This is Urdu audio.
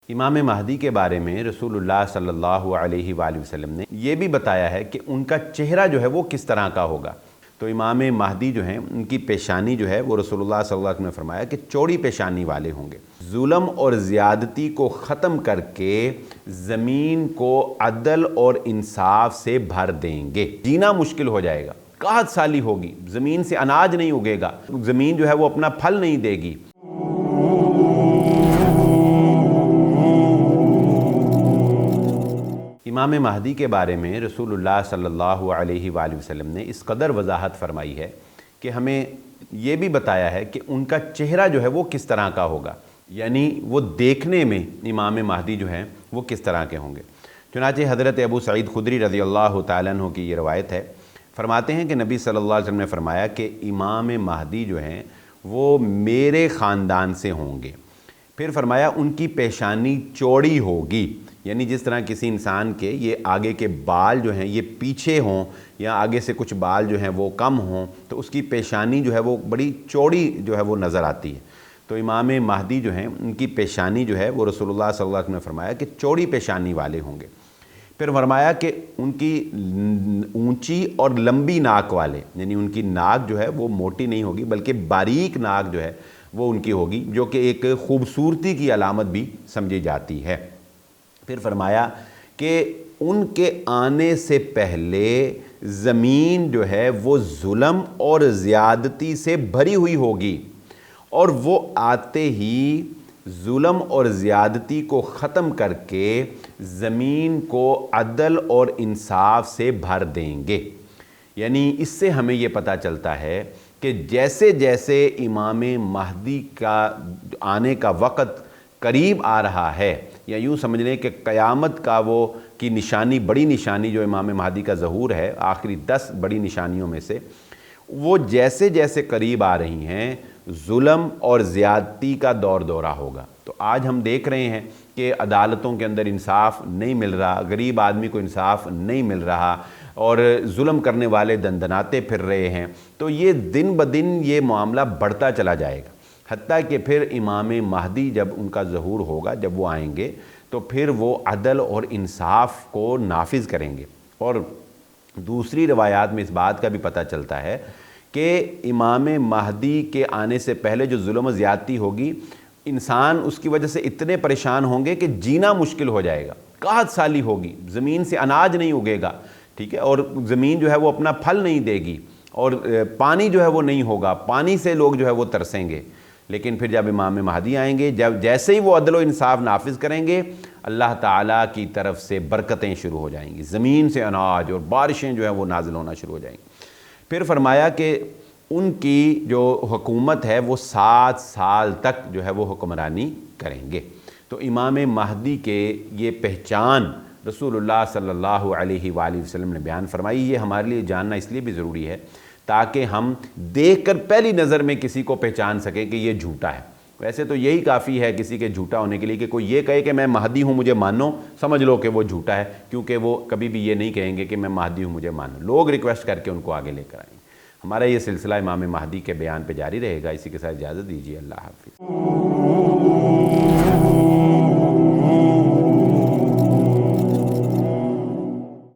امام مہدی کے بارے میں رسول اللہ صلی اللہ علیہ وآلہ وسلم نے یہ بھی بتایا ہے کہ ان کا چہرہ جو ہے وہ کس طرح کا ہوگا۔ تو امام مہدی جو ہیں ان کی پیشانی جو ہے وہ رسول اللہ صلی اللہ علیہ وسلم نے فرمایا کہ چوڑی پیشانی والے ہوں گے، ظلم اور زیادتی کو ختم کر کے زمین کو عدل اور انصاف سے بھر دیں گے۔ جینا مشکل ہو جائے گا، قحط سالی ہوگی، زمین سے اناج نہیں اگے گا، زمین جو ہے وہ اپنا پھل نہیں دے گی۔ امام مہدی کے بارے میں رسول اللہ صلی اللہ علیہ وآلہ وسلم نے اس قدر وضاحت فرمائی ہے کہ ہمیں یہ بھی بتایا ہے کہ ان کا چہرہ جو ہے وہ کس طرح کا ہوگا، یعنی وہ دیکھنے میں امام مہدی جو ہیں وہ کس طرح کے ہوں گے۔ چنانچہ حضرت ابو سعید خدری رضی اللہ تعالیٰ عنہ کی یہ روایت ہے، فرماتے ہیں کہ نبی صلی اللہ علیہ وسلم نے فرمایا کہ امام مہدی جو ہیں وہ میرے خاندان سے ہوں گے۔ پھر فرمایا ان کی پیشانی چوڑی ہوگی، یعنی جس طرح کسی انسان کے یہ آگے کے بال جو ہیں یہ پیچھے ہوں یا آگے سے کچھ بال جو ہیں وہ کم ہوں تو اس کی پیشانی جو ہے وہ بڑی چوڑی جو ہے وہ نظر آتی ہے۔ تو امام مہدی جو ہیں ان کی پیشانی جو ہے وہ رسول اللہ صلی اللہ علیہ وسلم نے فرمایا کہ چوڑی پیشانی والے ہوں گے۔ پھر فرمایا کہ ان کی اونچی اور لمبی ناک والے، یعنی ان کی ناک جو ہے وہ موٹی نہیں ہوگی بلکہ باریک ناک جو ہے وہ ان کی ہوگی، جو کہ ایک خوبصورتی کی علامت بھی سمجھی جاتی ہے۔ پھر فرمایا کہ ان کے آنے سے پہلے زمین جو ہے وہ ظلم اور زیادتی سے بھری ہوئی ہوگی، اور وہ آتے ہی ظلم اور زیادتی کو ختم کر کے زمین کو عدل اور انصاف سے بھر دیں گے۔ یعنی اس سے ہمیں یہ پتہ چلتا ہے کہ جیسے جیسے امام مہدی کا آنے کا وقت قریب آ رہا ہے، یا یوں سمجھ لیں کہ قیامت کا وہ کی نشانی، بڑی نشانی جو امام مہدی کا ظہور ہے، آخری 10 بڑی نشانیوں میں سے، وہ جیسے جیسے قریب آ رہی ہیں ظلم اور زیادتی کا دور دورہ ہوگا۔ تو آج ہم دیکھ رہے ہیں کہ عدالتوں کے اندر انصاف نہیں مل رہا، غریب آدمی کو انصاف نہیں مل رہا، اور ظلم کرنے والے دندناتے پھر رہے ہیں۔ تو یہ دن بدن یہ معاملہ بڑھتا چلا جائے گا، حتیٰ کہ پھر امام مہدی جب ان کا ظہور ہوگا، جب وہ آئیں گے تو پھر وہ عدل اور انصاف کو نافذ کریں گے۔ اور دوسری روایات میں اس بات کا بھی پتہ چلتا ہے کہ امام مہدی کے آنے سے پہلے جو ظلم و زیادتی ہوگی، انسان اس کی وجہ سے اتنے پریشان ہوں گے کہ جینا مشکل ہو جائے گا، قحط سالی ہوگی، زمین سے اناج نہیں اگے گا، ٹھیک ہے، اور زمین جو ہے وہ اپنا پھل نہیں دے گی، اور پانی جو ہے وہ نہیں ہوگا، پانی سے لوگ جو ہے وہ ترسیں گے۔ لیکن پھر جب امام مہدی آئیں گے، جب جیسے ہی وہ عدل و انصاف نافذ کریں گے، اللہ تعالیٰ کی طرف سے برکتیں شروع ہو جائیں گی، زمین سے اناج اور بارشیں جو ہیں وہ نازل ہونا شروع ہو جائیں گی۔ پھر فرمایا کہ ان کی جو حکومت ہے وہ 7 سال تک جو ہے وہ حکمرانی کریں گے۔ تو امام مہدی کے یہ پہچان رسول اللہ صلی اللہ علیہ وآلہ وسلم نے بیان فرمائی۔ یہ ہمارے لیے جاننا اس لیے بھی ضروری ہے تاکہ ہم دیکھ کر پہلی نظر میں کسی کو پہچان سکیں کہ یہ جھوٹا ہے۔ ویسے تو یہی کافی ہے کسی کے جھوٹا ہونے کے لیے کہ کوئی یہ کہے کہ میں مہدی ہوں مجھے مانو، سمجھ لو کہ وہ جھوٹا ہے، کیونکہ وہ کبھی بھی یہ نہیں کہیں گے کہ میں مہدی ہوں مجھے مانو۔ لوگ ریکویسٹ کر کے ان کو آگے لے کر آئیں گے۔ ہمارا یہ سلسلہ امام مہدی کے بیان پہ جاری رہے گا۔ اسی کے ساتھ اجازت دیجیے، اللہ حافظ۔